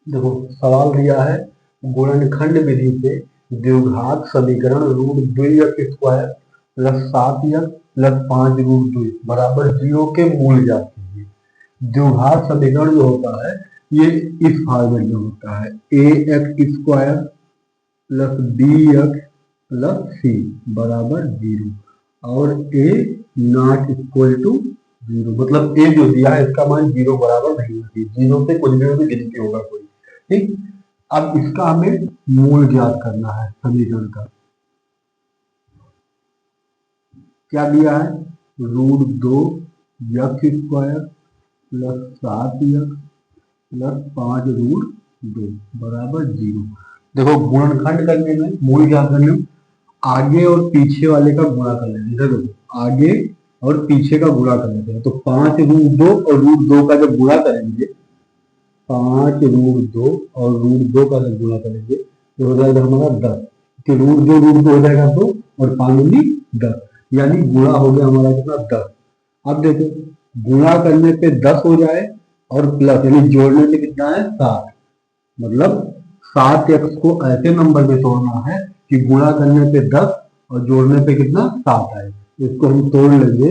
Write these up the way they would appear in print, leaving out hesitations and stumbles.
देखो सवाल दिया है गुणनखंड विधि से द्विघात समीकरण root 2x² plus 7x plus 5 root 2 बराबर 0 के मूल ज्ञात कीजिए। द्विघात समीकरण जो होता है ये इस फॉर्मेट में होता है ax² plus bx plus c बराबर 0 और a नॉट इक्वल टू 0, मतलब a जो दिया है इसका मान 0 बराबर नहीं होना चाहिए। 0 से कुछ भी गिनती होगा कोई, ठीक। अब इसका हमें मूल ज्ञात करना है समीकरण का। क्या दिया है? Root 2x² plus 7x plus 5 root 2 बराबर 0। देखो गुणनखंड करने में, मूल ज्ञात करने में आगे और पीछे वाले का गुणा कर लेते हैं। देखो आगे और पीछे का गुणा कर लेते हैं, तो 5 रूट 2 और रूट 2 का जब गुणा करेंगे, 5 रूट 2 और रूट 2 का जब गुणा करेंगे तो हो जाएगा हमारा 10, कि रूट 2 हो जाएगा 2 और 5×10, यानी गुणा हो गया हमारा कितना 10। अब देखो गुणा करने पे 10 हो जाए और प्लस यानी जोड़ने पे कितना है 7, मतलब 7x को ऐसे नंबर में तोड़ना है कि गुणा करने पे 10 और जोड़ने पे कितना 7 आए। इसको हम तोड़ लेंगे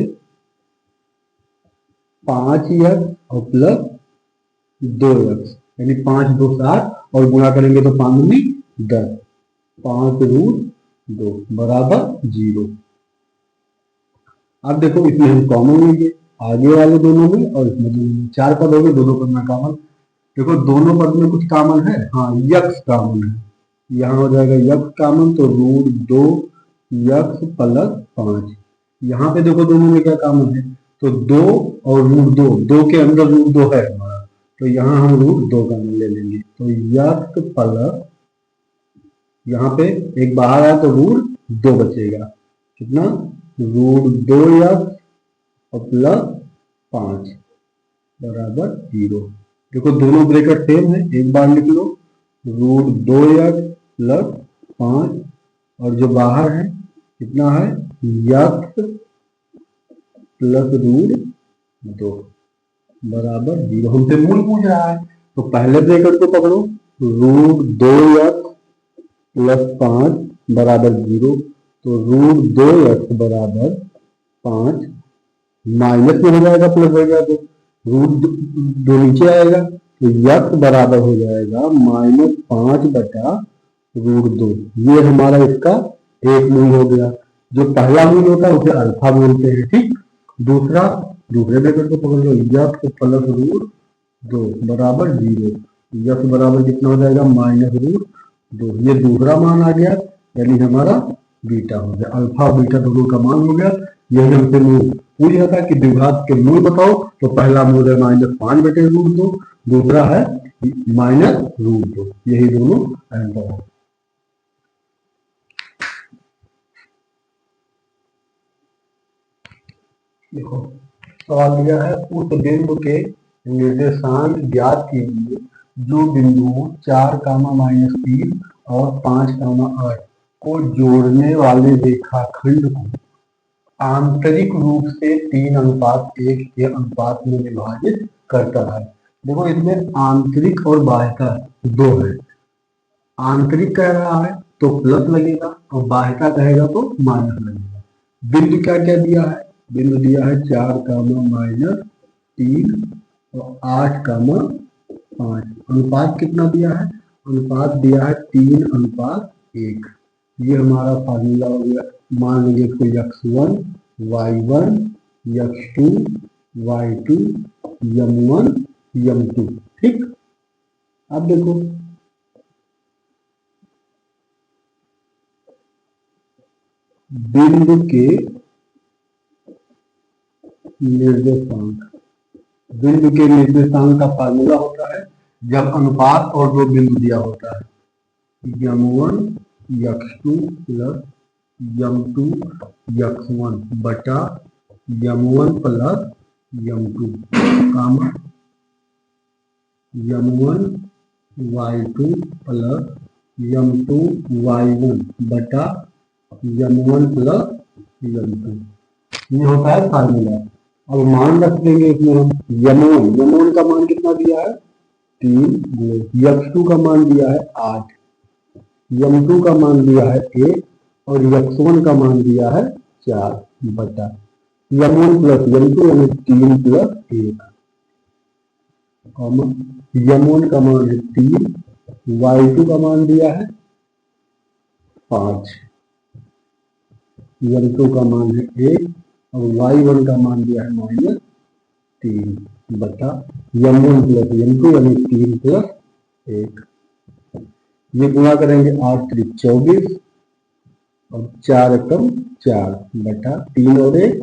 5x और प्लस 2x यानी 5 2 7 और गुणा करेंगे तो 5×10, 5 रूट 2 बराबर 0। अब देखो इसमें हम कॉमन लेंगे आगे वाले दोनों में और इसमें दोनों में, 4 पद हो गए, दोनों पद में कॉमन। देखो दोनों पद में कुछ कॉमन है, हाँ यक्स कॉमन है, यहाँ हो जाएगा यक्स कॉमन, तो रूट 2x प्लस 5। यहाँ पे देखो दोनों में क्या कॉमन है, तो 2 और रूट 2, 2 के अंदर रूट 2 है हमारा, तो यहाँ हम रूट 2 कॉमन ले लेंगे, तो यक्स प्लस यहाँ पे एक बाहर आया तो रूट 2 बचेगा, कितना रूट 2x और प्लस 5 बराबर 0। देखो दोनों ब्रैकेट सेम है, एक बार लिख लो रूट 2x प्लस 5 और जो बाहर है कितना है x प्लस रूट 2 बराबर 0। हमसे मूल पूछ रहा है तो पहले ब्रैकेट को पकड़ो, रूट 2x प्लस 5 बराबर 0, तो रूट 2x बराबर 5 माइनस में हो जाएगा प्लस हो जाएगा, तो रूट 2 नीचे आएगा तो x बराबर हो जाएगा -5/√2। ये हमारा इसका एक मूल हो गया। जो पहला मूल होता है उसे अल्फा बोलते हैं, ठीक। दूसरे ब्रैकेट को पकड़ लो, x प्लस रूट 2 बराबर 0, x बराबर कितना हो जाएगा -√2। ये दूसरा मान आ गया, यानी हमारा बीटा हो गया, अल्फा और बीटा दोनों का मान हो गया। यही हमसे मूल पूछ रहा था कि द्विघात के मूल बताओ, तो पहला मूल है -5/√2, दूसरा है -√2, यही दोनों आंसर है। देखो सवाल दिया है उस बिंदु के निर्देशांक ज्ञात कीजिए जो बिंदु 4, और 5, 8 को जोड़ने वाले रेखाखंड को आंतरिक रूप से 3:1 के अनुपात में विभाजित करता है। देखो इसमें आंतरिक और बाह्यता दो है, आंतरिक कह रहा है तो प्लस लगेगा और बाह्यता कहेगा तो माइनस लगेगा। बिंदु क्या क्या दिया है, बिंदु दिया है 4, और 8, 5। अनुपात कितना दिया है, अनुपात दिया है 3:1। ये हमारा फार्मूला हो गया। मान लीजिए इसको x1 y1 x2 y2 m1 m2, ठीक। अब देखो बिंदु के निर्देशांक, बिंदु के निर्देशांक का फार्मूला होता है जब अनुपात और दो बिंदु दिया होता है, m1 x2 plus m2 x1 बटा m1 प्लस m2 कामा m1 y2 plus m2 y1 बटा m1 प्लस m2। ये होता है फार्मूला। अब मान रख देंगे इसमें हम m1 का मान कितना दिया है 3 x2 का मान दिया है 8, m2 का मान दिया है 1 और x1 का मान दिया है 4 बटा m1 प्लस m2 यानी 3 प्लस 1, m1 का मान है 3, y2 का मान दिया है 5, m2 का मान है 1 और y1 का मान दिया है -3 बटा m1 प्लस m2 यानी 3 प्लस 1। ये गुणा करेंगे 8 त्रिक 24 और 4 एकम 4 बटा 3 और 1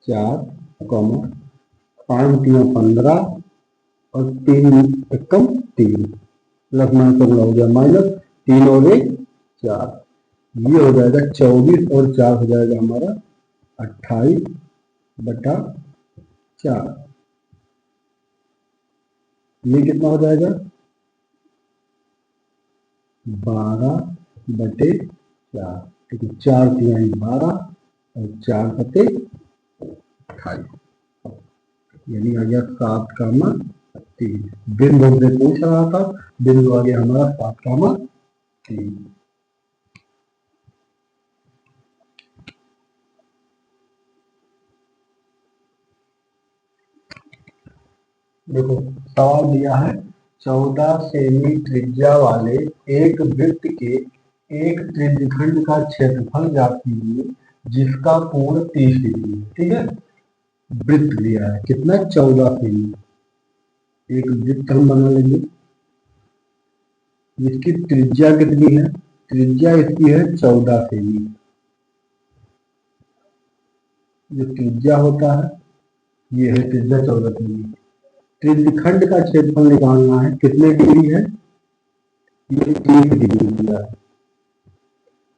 4, 5 3 15 और 3 एकम 3 प्लस माइनस का हो गया माइनस 3 और 1 4, ये हो जाएगा 24 और 4 हो जाएगा हमारा 28 बटा 4। ये कितना हो जाएगा 12 बटे 4, ठीक है 4 3 12 और 4 बटे 28, यानी आ गया 7 का मान 3। बिंदु हमसे पूछ रहा था, बिंदु आ गया हमारा 7 का मान 3। देखो सवाल दिया है 14 सेमी त्रिज्या वाले एक वृत्त के एक त्रिज्यखंड का क्षेत्रफल ज्ञात कीजिए जिसका कोण 30 डिग्री है। ठीक है, वृत्त दिया है कितना 14 सेमी, एक वृत्त हम बना लेंगे, इसकी त्रिज्या कितनी है, त्रिज्या इसकी है 14 सेमी। जो त्रिज्या होता है ये है त्रिज्या 14 सेमी। त्रिज्यखंड का क्षेत्रफल निकालना है, कितने डिग्री है, ये 30 डिग्री दिया है।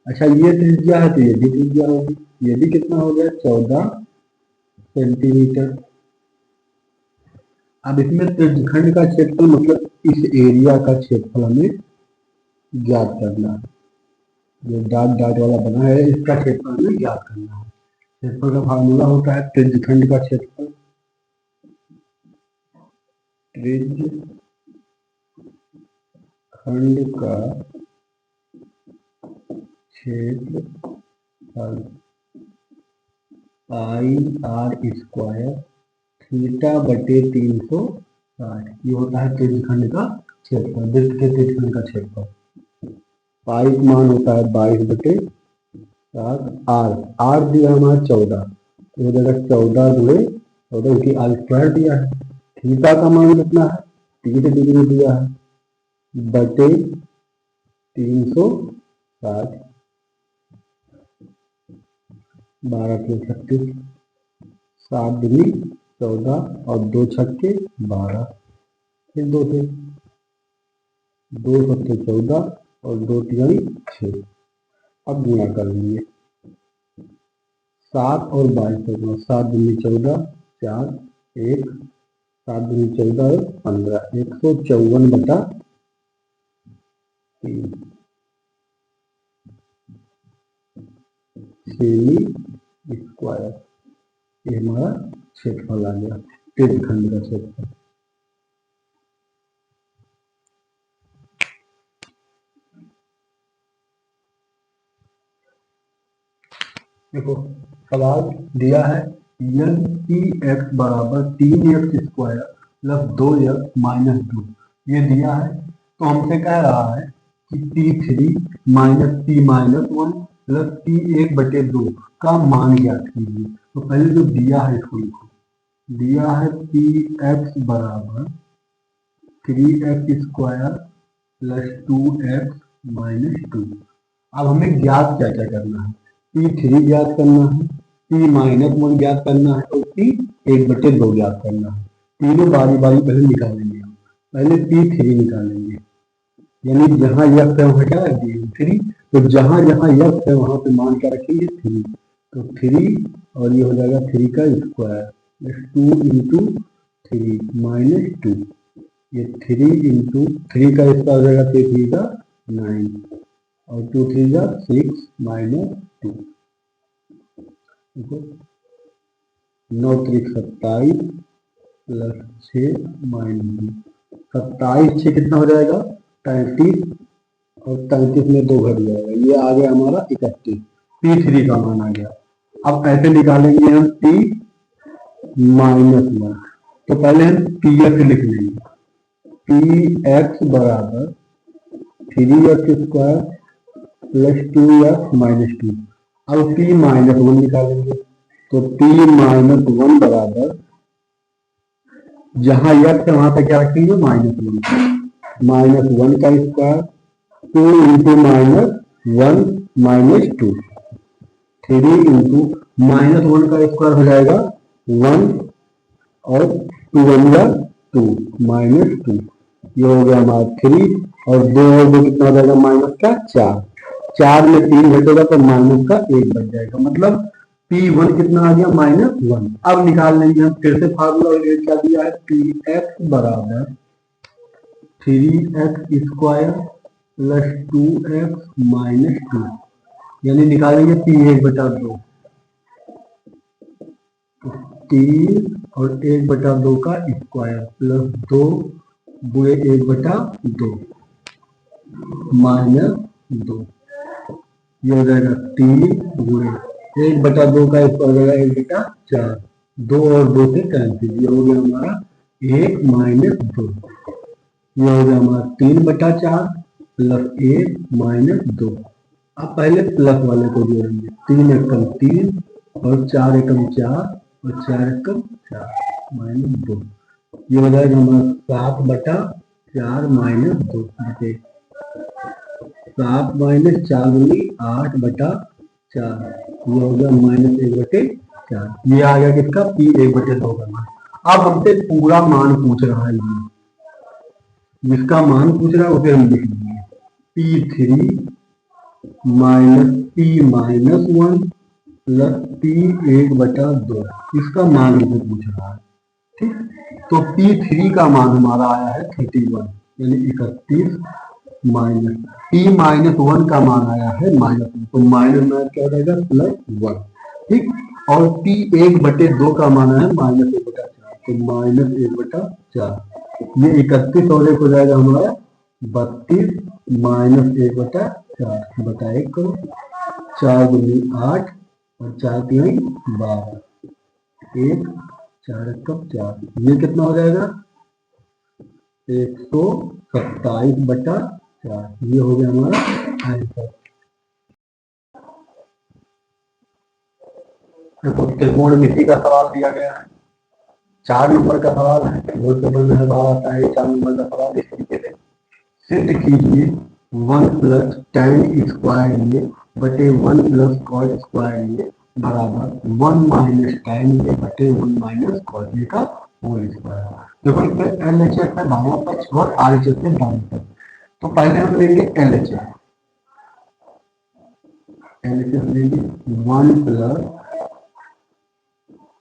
अच्छा ये त्रिज्या है तो ये भी त्रिज्या होगी, ये भी कितना हो गया 14 सेंटीमीटर। अब इसमें त्रिज्यखंड का क्षेत्रफल मतलब इस एरिया का क्षेत्रफल हमें ज्ञात करना है, जो डॉट डॉट वाला बना है इसका क्षेत्रफल हमें ज्ञात करना है। क्षेत्रफल का फार्मूला होता है त्रिज्यखंड का क्षेत्रफल, त्रिज्यखंड का क्षेत्रफल पाई आर स्क्वायर थीटा बटे 360, ये होता है त्रिज्यखंड का क्षेत्रफल, वृत्त के त्रिज्यखंड का क्षेत्रफल। पाई का मान होता है 22 बटे 7, आर दिया हमारा 14, तो हो जाएगा 14 गुणे 14 की आर स्क्वायर दिया है। थीटा का मान कितना है 30 डिग्री दिया है बटे 360, 12 के 36, 7 दूनी 14 और 2 छक्के 12, फिर 2 थे 2 सत्ते 14 और 2 तिहाई 6। अब गुणा कर लेंगे 7 और 22 को गुणा, 7 दूनी 14 4 1, 7 दूनी 14 और 15, 154 बटा 3 सेमी स्क्वायर, ये हमारा क्षेत्रफल आ गया त्रिज्यखंड का क्षेत्रफल। देखो सवाल दिया है यन पी एक्स बराबर 3x square plus 2x minus 2, ये दिया है तो हमसे कह रहा है कि P3 minus P minus 1 plus P1 बटे 2 का मान ज्ञात कीजिए। तो पहले जो दिया है इसको लिखो, दिया है पी एक्स बराबर 3x square plus 2x minus 2। अब हमें ज्ञात क्या क्या करना है, P3 ज्ञात करना है, P माइनस 1 ज्ञात करना है और P1 बटे 2 ज्ञात करना है। तीनों बारी बारी पहले निकालेंगे हम, पहले P3 निकालेंगे, यानी जहां यक्स है वहां क्या रख दिए 3, तो जहां जहां यक्स है वहां पे मान क्या रखेंगे 3, तो 3 और ये हो जाएगा 3 का स्क्वायर 2 इंटू 3 माइनस 2, ये 3 इंटू 3 का स्क्वायर हो जाएगा 3 का 9 और 2 3 जा 6 माइनस 2, देखो 9 3 27 प्लस 6 माइनस 2, 27 6 कितना हो जाएगा 33, और 33 में 2 घट जाएगा, ये आ गया हमारा 31, P3 का मान आ गया। अब ऐसे निकालेंगे हम P -1, तो पहले हम Px लिख लेंगे, Px बराबर 3x² प्लस 2x -2। अब P -1 निकालेंगे, तो P -1 बराबर, जहां x है वहां पे क्या रखेंगे -1 का स्क्वायर, 2 इंटू -1 -2, 3 इंटू -1 का स्क्वायर हो जाएगा 1, और 2 1 जा 2 -2, ये हो गया हमारा 3, और 2 और 2 कितना हो जाएगा माइनस का 4, 4 में 3 घटेगा तो माइनस का 1 बच जाएगा, मतलब P1 कितना आ गया -1। अब निकाल लेंगे हम, फिर से फार्मूला क्या दिया है, Px बराबर 3x² प्लस 2x -2, यानी निकालेंगे P1/2, 3 और 1/2 का स्क्वायर प्लस 2 गुणे 1/2 -2, ये हो जाएगा 3 गुणे 1/2 का स्क्वायर हो जाएगा 1/4, 2 और 2 से कैंसिल, ये हो गया हमारा 1 -2, ये हो गया हमारा 3/4 प्लस 1 -2। अब पहले प्लस वाले को जोड़ेंगे, 3 एकम 3 और 4 एकम 4 और 4 एकम 4 -2, ये हो जाएगा हमारा 7/4 -2 बटे 7 - 4 दूनी 8/4, ये हो गया -1/4, ये आ गया किसका P1/2 का मान। अब हमसे पूरा मान पूछ रहा है, ये जिसका मान पूछ रहा है उसे हम लिख देंगे P3 - P -1 प्लस P1/2, इसका मान हमसे पूछ रहा है, ठीक। तो P3 का मान हमारा आया है 31, यानी 31, माइनस P -1 का मान आया है -1, तो माइनस क्या हो जाएगा +1, ठीक। और P1/2 का मान आया है -1/4, तो -1/4, ये 31 और 1 हो जाएगा हमारा 32 -1/4 बटा 1 करो, 4 दूनी 8 और 4 3 12, 1 4 1 4, ये कितना हो जाएगा 127/4, ये हो गया हमारा आंसर। देखो त्रिकोणमिति का सवाल दिया गया है, 4 नंबर का सवाल है, बहुत टेबल में बाहर आता है 4 नंबर का सवाल। इस तरीके से सिद्ध कीजिए 1 + tan स्क्वायर ये बटे 1 + cos स्क्वायर ये बराबर 1 - tan ये बटे 1 - cos ये का होल स्क्वायर। देखो इसमें LHS है बायां पक्ष और RHS है दायां पक्ष, तो पहले हम लेंगे LHS। LHS लेंगे 1 +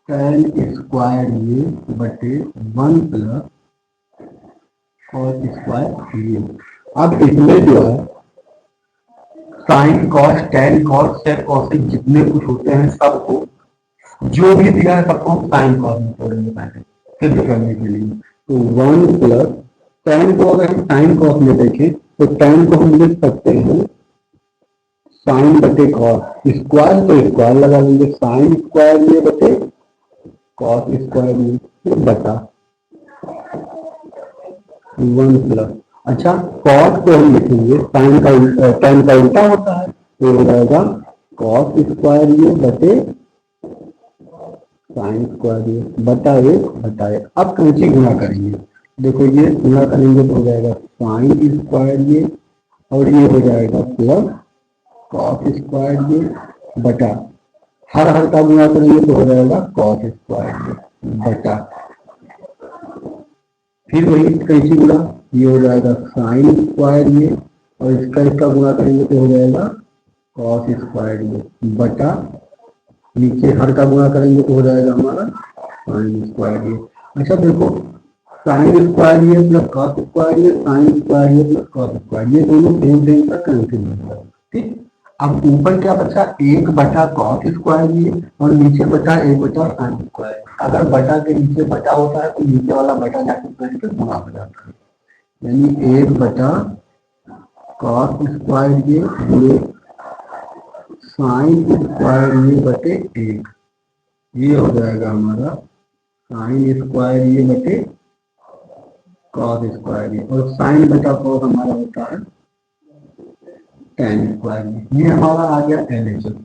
tan स्क्वायर ये बटे 1 + cos स्क्वायर ये। अब इसमें जो है sine cos tan cos sec cosec जितने कुछ होते हैं सबको, जो भी दिया है सबको हम साइन कॉस में तोड़ेंगे पहले सिद्ध करने के लिए। तो 1 + टैन को अगर हम साइन कॉस में देखें तो टैन को हम लिख सकते हैं साइन बटे कॉस, स्क्वायर तो स्क्वायर लगा लेंगे, साइन स्क्वायर ये बटे कॉस स्क्वायर ये बटा 1 +, अच्छा कॉस को हम लिखेंगे साइन का टैन का उल्टा होता है, तो हो जाएगा कॉस स्क्वायर ये बटे साइन स्क्वायर ये बटा 1/1। अब कैंची गुणा करेंगे, देखो ये गुणा करेंगे तो हो जाएगा साइन स्क्वायर ये और ये हो जाएगा प्लस कॉस स्क्वायर ये बटा, हर का गुणा करेंगे तो हो जाएगा कॉस स्क्वायर ये बटा, फिर वही कैंची गुणा, ये हो जाएगा साइन स्क्वायर ये और इसका गुणा करेंगे तो हो जाएगा कॉस स्क्वायर ये बटा, नीचे हर का गुणा करेंगे तो हो जाएगा हमारा साइन स्क्वायर ये। अच्छा देखो साइन स्क्वायर ये प्लस कॉस स्क्वायर ये, साइन स्क्वायर ये प्लस कॉस स्क्वायर, ये दोनों सेम का कैंसिल हो जाएगा, ठीक। अब ऊपर क्या बचा 1/cos स्क्वायर ये और नीचे बचा 1/sin स्क्वायर। अगर बटा के नीचे बटा होता है तो नीचे वाला बटा जाके गुणा हो जाता है, यानी 1 बटा कॉस स्क्वायर ये पूरे साइन स्क्वायर ये बटे 1, ये हो जाएगा हमारा साइन स्क्वायर ये बटे कॉस स्क्वायर ये, और साइन बटा कॉस हमारा होता है tan स्क्वायर ये हमारा आ गया LHS।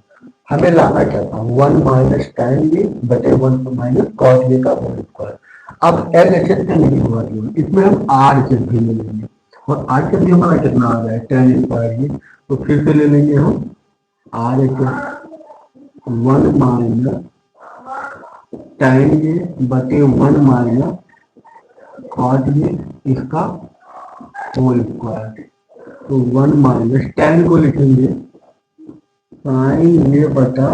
हमें लाना क्या था 1 माइनस tan ये बटे 1 माइनस कॉस ये का होल स्क्वायर। अब LHS का नहीं हुआ, इसमें हम RHS भी ले लेंगे, और RHS भी हमारा कितना आ रहा है tan स्क्वायर ये, तो फिर से ले लेंगे हम RHS 1 माइनस tan ये बटे 1 माइनस कॉस ये इसका होल स्क्वायर। तो 1 माइनस tan को लिखेंगे साइन ये बटा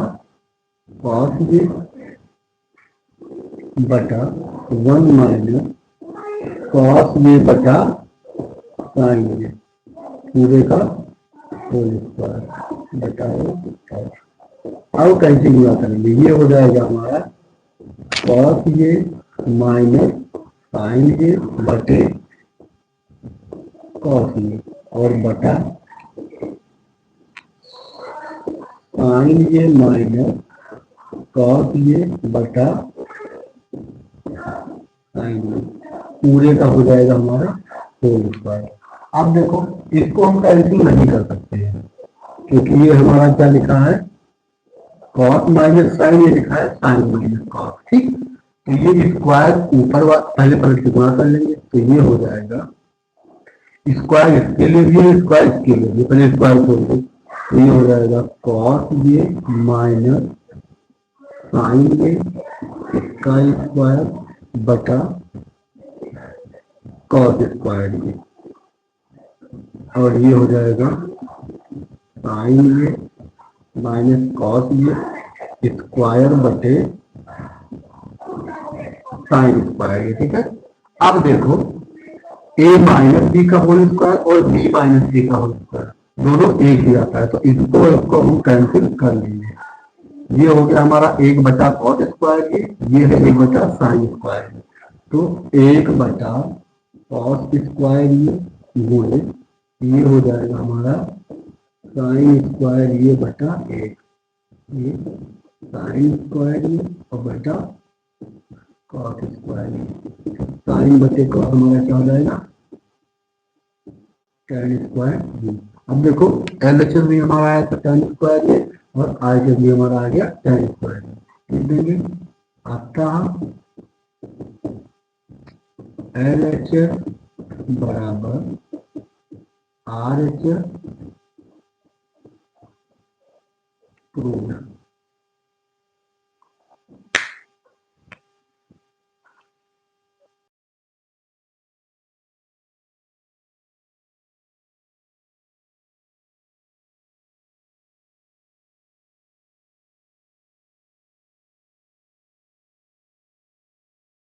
कॉस ये बटा 1 माइनस कॉस ये बटा साइन ये पूरे का होल स्क्वायर बटा 1। अब कैसे गुणा करेंगे, ये हो जाएगा हमारा कॉस ये माइनस साइन ये बटे कॉस ये और बटा साइन ये माइनस कॉस ये बटा साइन ये पूरे का हो जाएगा हमारा होल स्क्वायर। अब देखो इसको हम कैंसिल नहीं कर सकते हैं, क्योंकि ये हमारा क्या लिखा है कॉस माइनस साइन, ये लिखा है साइन माइनस कॉस। ठीक, तो ये स्क्वायर ऊपर पहले पलट के गुणा कर लेंगे, तो ये हो जाएगा स्क्वायर इसके लिए भी स्क्वायर इसके लिए भी, पहले स्क्वायर खोल दो, तो ये हो जाएगा कॉस ये माइनस साइन ये इसका स्क्वायर बटा कॉस स्क्वायर ये, और ये हो जाएगा साइन ये माइनस कॉस ये स्क्वायर बटे साइन स्क्वायर ये। ठीक है, अब देखो a माइनस बी का होल स्क्वायर और b माइनस ए का होल स्क्वायर दोनों एक ही आता है, तो इसको हम कैंसिल कर लेंगे। ये हो गया हमारा 1 बटा कॉस स्क्वायर ये है 1 बटा साइन स्क्वायर, तो 1 बटा कॉस स्क्वायर ये गुणे ये हो जाएगा हमारा साइन स्क्वायर ये बटा 1, ये साइन स्क्वायर ये और बटा कॉस स्क्वायर ये, साइन बटे कॉस हमारा क्या हो जाएगा tan स्क्वायर। अब देखो LHS भी हमारा आया था tan स्क्वायर ये, और RHS भी हमारा आ गया tan स्क्वायर। लिख देंगे अतः LHS बराबर RHS प्रूव्ड।